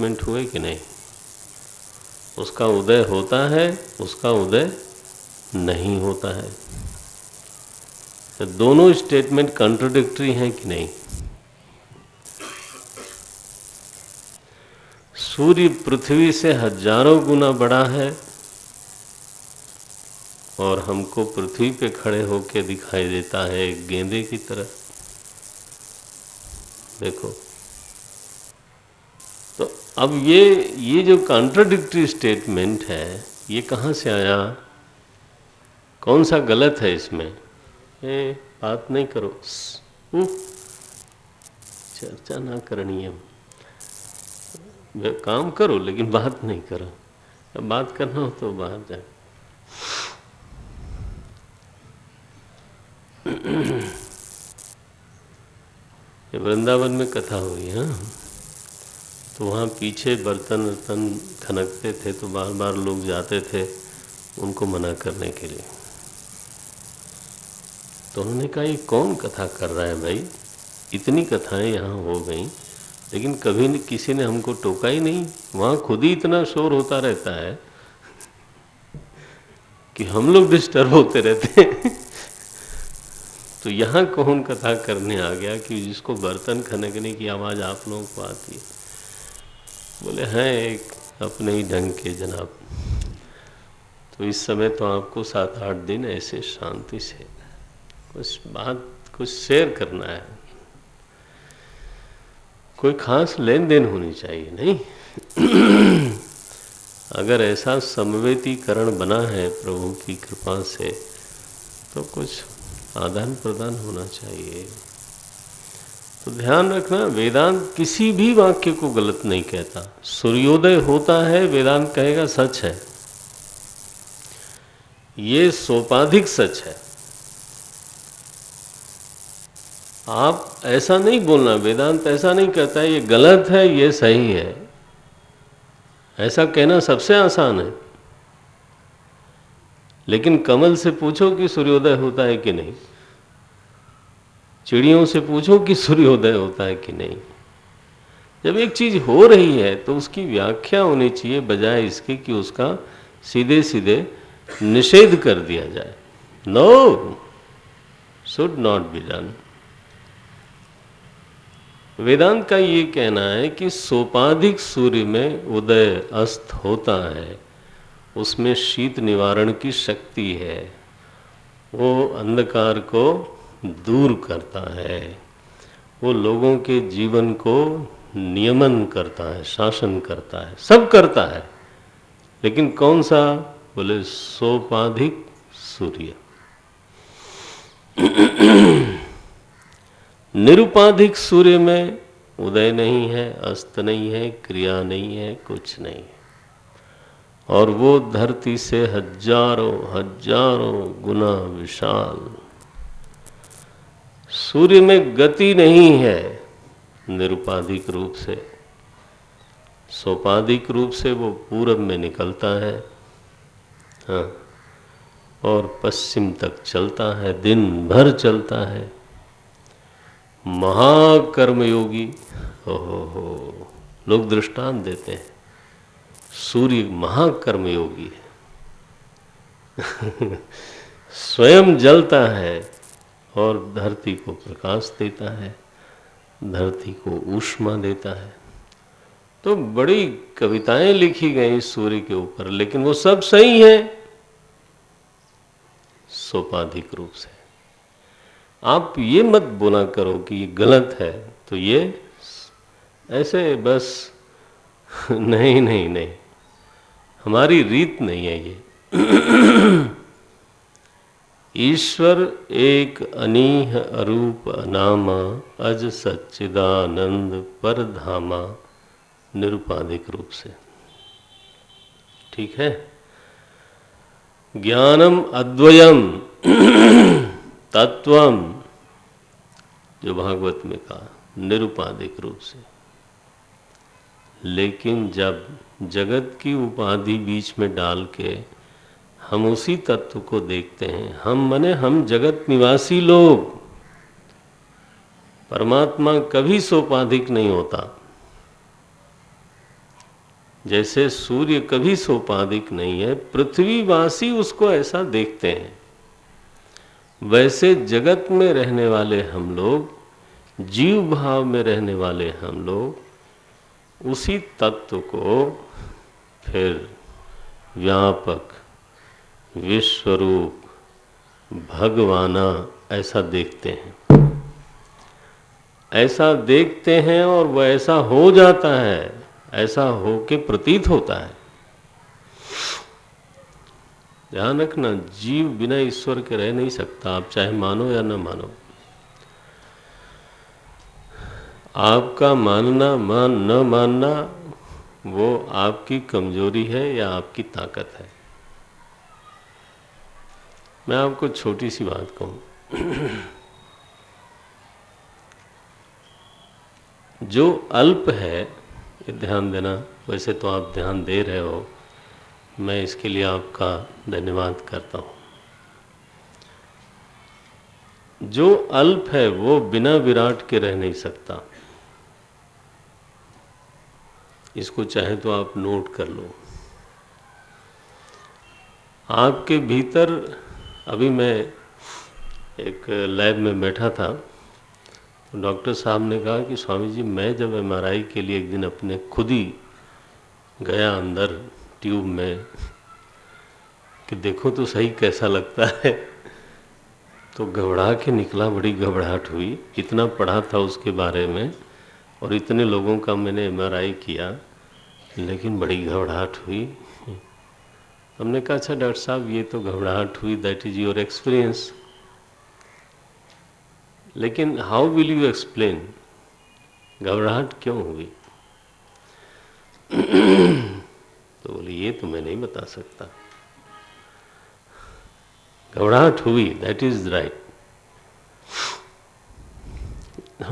Statement हुए कि नहीं? उसका उदय होता है, उसका उदय नहीं होता है। तो दोनों स्टेटमेंट कॉन्ट्रडिक्टरी हैं कि नहीं? सूर्य पृथ्वी से हजारों गुना बड़ा है और हमको पृथ्वी पे खड़े होकर दिखाई देता है एक गेंदे की तरह। देखो, तो अब ये जो कॉन्ट्रडिक्टरी स्टेटमेंट है, ये कहाँ से आया? कौन सा गलत है इसमें? बात नहीं करो, चर्चा ना करनी है। काम करो लेकिन बात नहीं करो। अब बात करना हो तो बाहर जाए। वृंदावन में कथा हुई है, तो वहाँ पीछे बर्तन वर्तन खनकते थे, तो बार बार लोग जाते थे उनको मना करने के लिए। तो उन्होंने कहा ये कौन कथा कर रहा है भाई, इतनी कथाएं यहाँ हो गई लेकिन कभी किसी ने हमको टोका ही नहीं। वहाँ खुद ही इतना शोर होता रहता है कि हम लोग डिस्टर्ब होते रहते हैं। तो यहाँ कौन कथा करने आ गया कि जिसको बर्तन खनकने की आवाज़ आप लोगों को आती है? बोले हैं एक अपने ही ढंग के जनाब। तो इस समय तो आपको 7-8 दिन ऐसे शांति से कुछ शेयर करना है, कोई खास लेन देन होनी चाहिए नहीं। अगर ऐसा समवेतीकरण बना है प्रभु की कृपा से, तो कुछ आदान प्रदान होना चाहिए। तो ध्यान रखना, वेदांत किसी भी वाक्य को गलत नहीं कहता। सूर्योदय होता है, वेदांत कहेगा सच है, ये सोपाधिक सच है। आप ऐसा नहीं बोलना, वेदांत ऐसा नहीं कहता है ये गलत है ये सही है। ऐसा कहना सबसे आसान है। लेकिन कमल से पूछो कि सूर्योदय होता है कि नहीं, चिड़ियों से पूछो कि सूर्योदय होता है कि नहीं। जब एक चीज हो रही है तो उसकी व्याख्या होनी चाहिए, बजाय इसके कि उसका सीधे सीधे निषेध कर दिया जाए। No, should not be done. Vedanta का ये कहना है कि सोपाधिक सूर्य में उदय अस्त होता है, उसमें शीत निवारण की शक्ति है, वो अंधकार को दूर करता है, वो लोगों के जीवन को नियमन करता है, शासन करता है, सब करता है। लेकिन कौन सा? बोले सोपाधिक सूर्य। निरुपाधिक सूर्य में उदय नहीं है, अस्त नहीं है, क्रिया नहीं है, कुछ नहीं है, और वो धरती से हजारों हजारों गुना विशाल। सूर्य में गति नहीं है निरुपाधिक रूप से, सोपाधिक रूप से वो पूरब में निकलता है, हाँ, और पश्चिम तक चलता है, दिन भर चलता है। महाकर्मयोगी, हो, लोग दृष्टांत देते हैं, सूर्य महाकर्मयोगी है। स्वयं जलता है और धरती को प्रकाश देता है, धरती को ऊष्मा देता है। तो बड़ी कविताएं लिखी गई सूर्य के ऊपर, लेकिन वो सब सही है सोपाधिक रूप से। आप ये मत बोला करो कि ये गलत है, तो ये ऐसे बस नहीं नहीं नहीं, हमारी रीत नहीं है ये। ईश्वर एक अनीह अरूप अनामा, अज सच्चिदानंद पर धामा, निरुपाधिक रूप से। ठीक है? ज्ञानम अद्वयम तत्वम, जो भागवत में कहा, निरुपाधिक रूप से। लेकिन जब जगत की उपाधि बीच में डाल के हम उसी तत्व को देखते हैं, हम माने हम जगत निवासी लोग, परमात्मा कभी सोपाधिक नहीं होता। जैसे सूर्य कभी सोपाधिक नहीं है, पृथ्वीवासी उसको ऐसा देखते हैं, वैसे जगत में रहने वाले हम लोग, जीव भाव में रहने वाले हम लोग उसी तत्व को फिर व्यापक, विश्वरूप, भगवाना ऐसा देखते हैं। ऐसा देखते हैं और वह ऐसा हो जाता है, ऐसा हो के प्रतीत होता है। ध्यान रखना, जीव बिना ईश्वर के रह नहीं सकता, आप चाहे मानो या न मानो। आपका मानना न मानना वो आपकी कमजोरी है या आपकी ताकत है। मैं आपको छोटी सी बात कहूं, जो अल्प है, ये ध्यान देना, वैसे तो आप ध्यान दे रहे हो, मैं इसके लिए आपका धन्यवाद करता हूं। जो अल्प है वो बिना विराट के रह नहीं सकता। इसको चाहे तो आप नोट कर लो। आपके भीतर, अभी मैं एक लैब में बैठा था, तो डॉक्टर साहब ने कहा कि स्वामी जी, मैं जब एमआरआई के लिए एक दिन अपने खुद ही गया अंदर ट्यूब में कि देखो तो सही कैसा लगता है, तो घबरा के निकला। बड़ी घबराहट हुई, इतना पढ़ा था उसके बारे में और इतने लोगों का मैंने एमआरआई किया, लेकिन बड़ी घबराहट हुई। हमने कहा अच्छा डॉक्टर साहब, ये तो घबराहट हुई, दैट इज योर एक्सपीरियंस, लेकिन हाउ विल यू एक्सप्लेन, घबराहट क्यों हुई? तो बोले ये तो मैं नहीं बता सकता, घबराहट हुई, दैट इज राइट।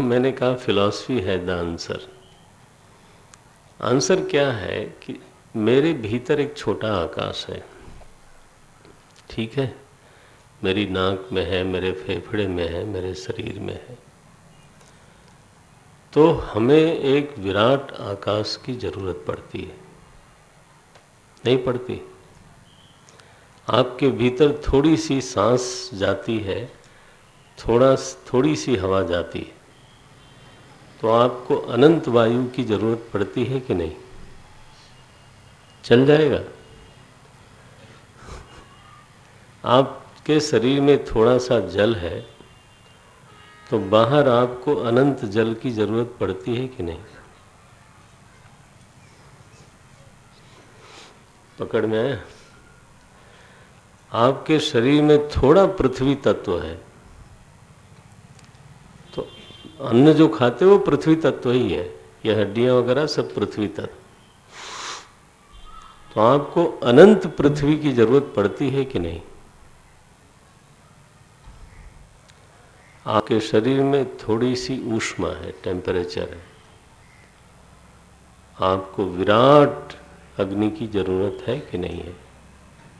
मैंने कहा फिलॉसफी है द आंसर। आंसर क्या है कि मेरे भीतर एक छोटा आकाश है, ठीक है, मेरी नाक में है, मेरे फेफड़े में है, मेरे शरीर में है। तो हमें एक विराट आकाश की जरूरत पड़ती है, नहीं पड़ती? आपके भीतर थोड़ी सी सांस जाती है, थोड़ी सी हवा जाती है, तो आपको अनंत वायु की जरूरत पड़ती है कि नहीं? चल जाएगा? आपके शरीर में थोड़ा सा जल है, तो बाहर आपको अनंत जल की जरूरत पड़ती है कि नहीं? पकड़ में आया? आपके शरीर में थोड़ा पृथ्वी तत्व है, तो अन्न जो खाते हो वो पृथ्वी तत्व ही है, ये हड्डियां वगैरह सब पृथ्वी तत्व। तो आपको अनंत पृथ्वी की जरूरत पड़ती है कि नहीं? आपके शरीर में थोड़ी सी ऊष्मा है, टेम्परेचर है, आपको विराट अग्नि की जरूरत है कि नहीं है?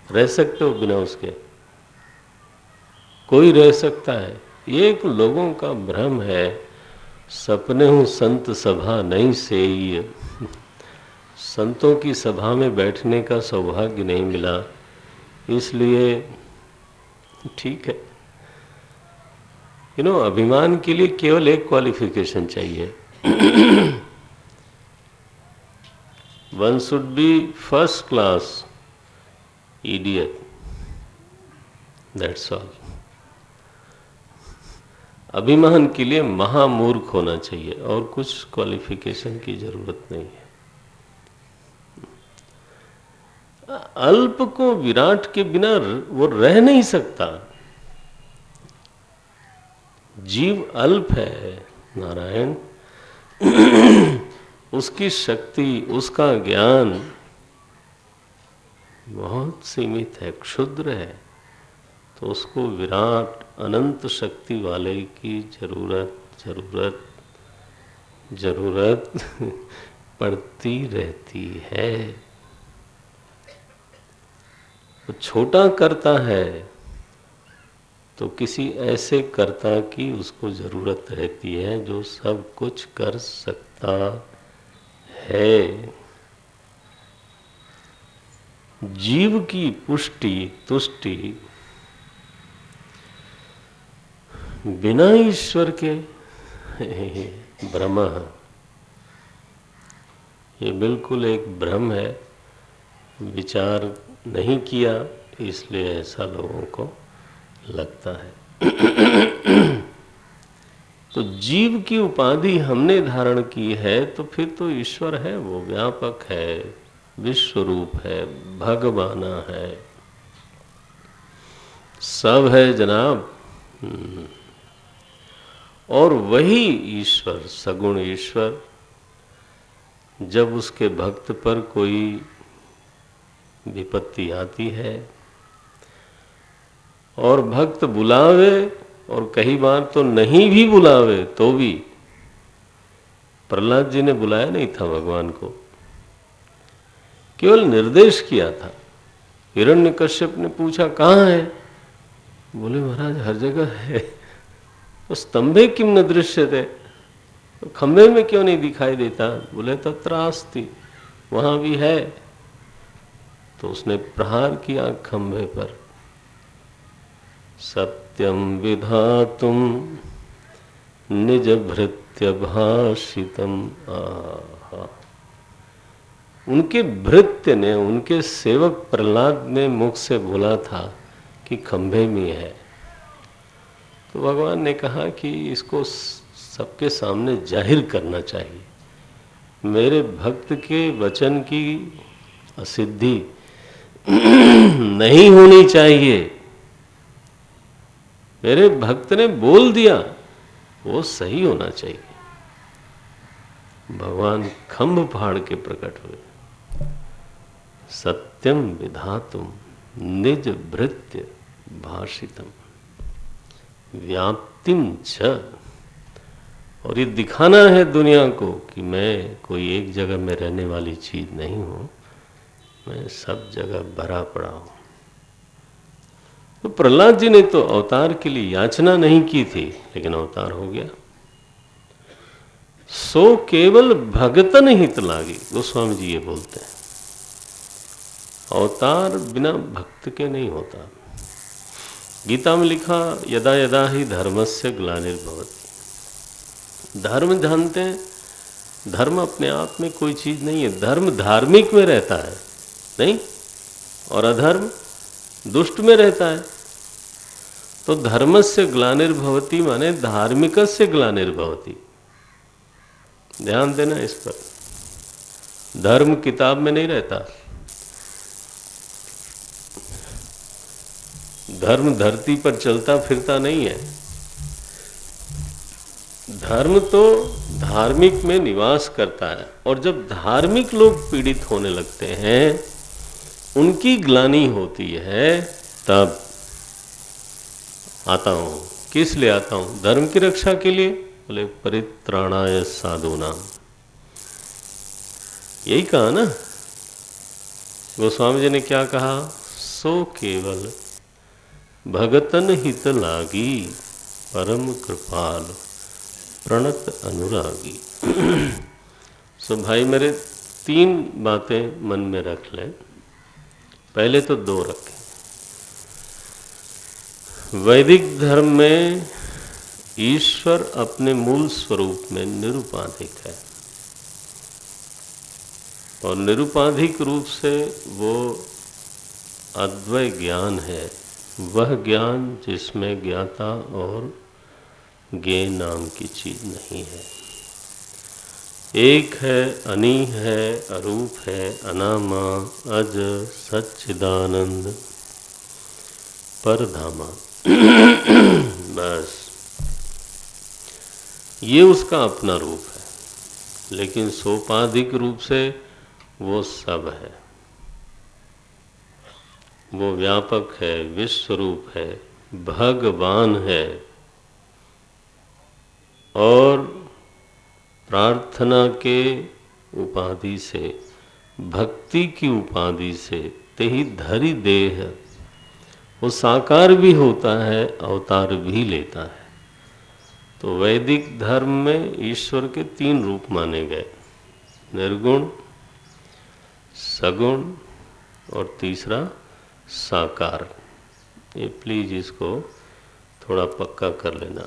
रह सकते हो बिना उसके? कोई रह सकता है? ये एक लोगों का भ्रम है, सपने हूँ संत सभा नहीं सेई। संतों की सभा में बैठने का सौभाग्य नहीं मिला, इसलिए ठीक है। अभिमान के लिए केवल एक क्वालिफिकेशन चाहिए, one should be first class idiot, that's all. अभिमान के लिए महामूर्ख होना चाहिए, और कुछ क्वालिफिकेशन की जरूरत नहीं है। अल्प को विराट के बिना वो रह नहीं सकता। जीव अल्प है नारायण, उसकी शक्ति, उसका ज्ञान बहुत सीमित है, क्षुद्र है, तो उसको विराट अनंत शक्ति वाले की जरूरत पड़ती रहती है। वो छोटा करता है तो किसी ऐसे कर्ता की उसको जरूरत रहती है जो सब कुछ कर सकता है। जीव की पुष्टि तुष्टि बिना ईश्वर के भ्रम, ये बिल्कुल एक भ्रम है। विचार नहीं किया इसलिए ऐसा लोगों को लगता है। तो जीव की उपाधि हमने धारण की है तो फिर तो ईश्वर है, वो व्यापक है, विश्वरूप है, भगवाना है, सब है जनाब। और वही ईश्वर, सगुण ईश्वर, जब उसके भक्त पर कोई विपत्ति आती है और भक्त बुलावे, और कई बार तो नहीं भी बुलावे तो भी, प्रहलाद जी ने बुलाया नहीं था भगवान को, केवल निर्देश किया था। हिरण्यकश्यप ने पूछा कहाँ है, बोले महाराज हर जगह है। तो स्तंभे किम न दृश्यते, तो खंभे में क्यों नहीं दिखाई देता, बोले तत्रास्ति, वहां भी है। तो उसने प्रहार किया खंभे पर, सत्यम विधातुम निज भृत्य भाषितम। उनके भृत्य ने, उनके सेवक प्रहलाद ने मुख से बोला था कि खंभे में है। तो भगवान ने कहा कि इसको सबके सामने जाहिर करना चाहिए, मेरे भक्त के वचन की असिद्धि नहीं होनी चाहिए। मेरे भक्त ने बोल दिया, वो सही होना चाहिए। भगवान खंभ फाड़ के प्रकट हुए। सत्यम विधातुम निज भृत्य भाषितम व्याप्तिम च, और ये दिखाना है दुनिया को कि मैं कोई एक जगह में रहने वाली चीज नहीं हूं, मैं सब जगह भरा पड़ा हूं। तो प्रहलाद जी ने तो अवतार के लिए याचना नहीं की थी, लेकिन अवतार हो गया। सो केवल भगतन हित लागी, गोस्वामी जी ये बोलते हैं, अवतार बिना भक्त के नहीं होता। गीता में लिखा यदा यदा ही धर्मस्य ग्लानिर्भवति। धर्म जानते हैं, धर्म अपने आप में कोई चीज नहीं है, धर्म धार्मिक में रहता है नहीं, और अधर्म दुष्ट में रहता है। तो धर्मस्य ग्लानिर्भवति माने धार्मिकस्य ग्लानिर्भवति। ध्यान देना इस पर, धर्म किताब में नहीं रहता, धर्म धरती पर चलता फिरता नहीं है। धर्म तो धार्मिक में निवास करता है, और जब धार्मिक लोग पीड़ित होने लगते हैं, उनकी ग्लानि होती है, तब आता हूं। किस लिए आता हूं? धर्म की रक्षा के लिए। बोले परित्राणाय साधूनाम, यही कहा ना। गोस्वामी जी ने क्या कहा? सो केवल भगतन हित लागी, परम कृपाल प्रणत अनुरागी। सो भाई मेरे, तीन बातें मन में रख लें। पहले तो दो रखें। वैदिक धर्म में ईश्वर अपने मूल स्वरूप में निरुपाधिक है, और निरुपाधिक रूप से वो अद्वय ज्ञान है, वह ज्ञान जिसमें ज्ञाता और ज्ञेय नाम की चीज नहीं है। एक है, अनी है, अरूप है, अनामा, अज, सच्चिदानंद, परधामा। बस ये उसका अपना रूप है, लेकिन सोपाधिक रूप से वो सब है। वो व्यापक है, विश्वरूप है, भगवान है, और प्रार्थना के उपाधि से, भक्ति की उपाधि से तेहि धरि देह, वो साकार भी होता है, अवतार भी लेता है। तो वैदिक धर्म में ईश्वर के तीन रूप माने गए, निर्गुण, सगुण और तीसरा साकार। ये प्लीज इसको थोड़ा पक्का कर लेना।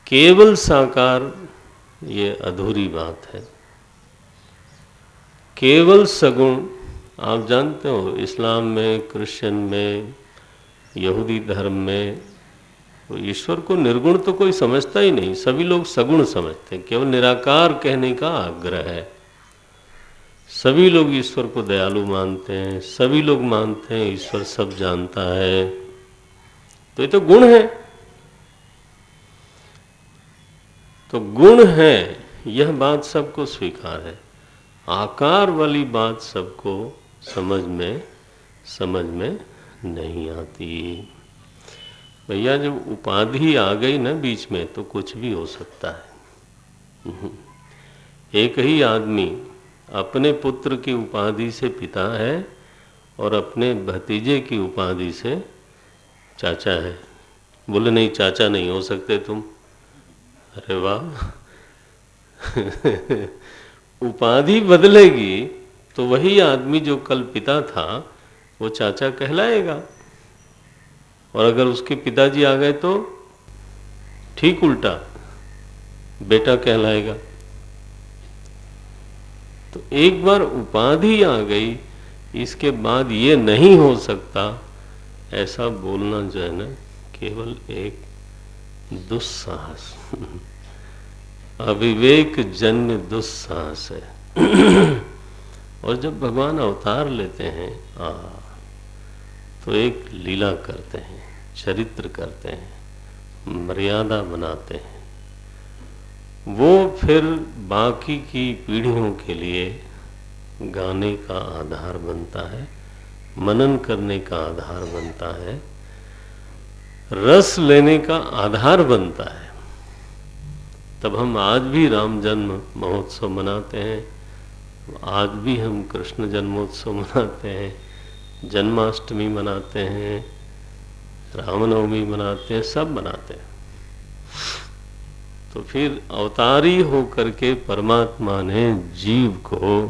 केवल साकार ये अधूरी बात है। केवल सगुण, आप जानते हो इस्लाम में, क्रिश्चियन में, यहूदी धर्म में तो ईश्वर को निर्गुण तो कोई समझता ही नहीं, सभी लोग सगुण समझते हैं। केवल निराकार कहने का आग्रह है। सभी लोग ईश्वर को दयालु मानते हैं, सभी लोग मानते हैं ईश्वर सब जानता है, तो ये तो गुण है। तो गुण है, यह बात सबको स्वीकार है। आकार वाली बात सबको समझ में नहीं आती। भैया जब उपाधि आ गई ना बीच में तो कुछ भी हो सकता है। एक ही आदमी अपने पुत्र की उपाधि से पिता है और अपने भतीजे की उपाधि से चाचा है। बोले नहीं चाचा नहीं हो सकते तुम। अरे वाह। उपाधि बदलेगी तो वही आदमी जो कल पिता था वो चाचा कहलाएगा, और अगर उसके पिताजी आ गए तो ठीक उल्टा बेटा कहलाएगा। तो एक बार उपाधि आ गई, इसके बाद ये नहीं हो सकता, ऐसा बोलना जो है ना केवल एक दुस्साहस, अविवेक जन्य दुस्साहस है। और जब भगवान अवतार लेते हैं तो एक लीला करते हैं, चरित्र करते हैं, मर्यादा बनाते हैं। वो फिर बाकी की पीढ़ियों के लिए गाने का आधार बनता है, मनन करने का आधार बनता है, रस लेने का आधार बनता है। तब हम आज भी राम जन्म महोत्सव मनाते हैं, आज भी हम कृष्ण जन्मोत्सव मनाते हैं, जन्माष्टमी मनाते हैं, रामनवमी मनाते हैं, सब मनाते हैं। तो फिर अवतारी होकर के परमात्मा ने जीव को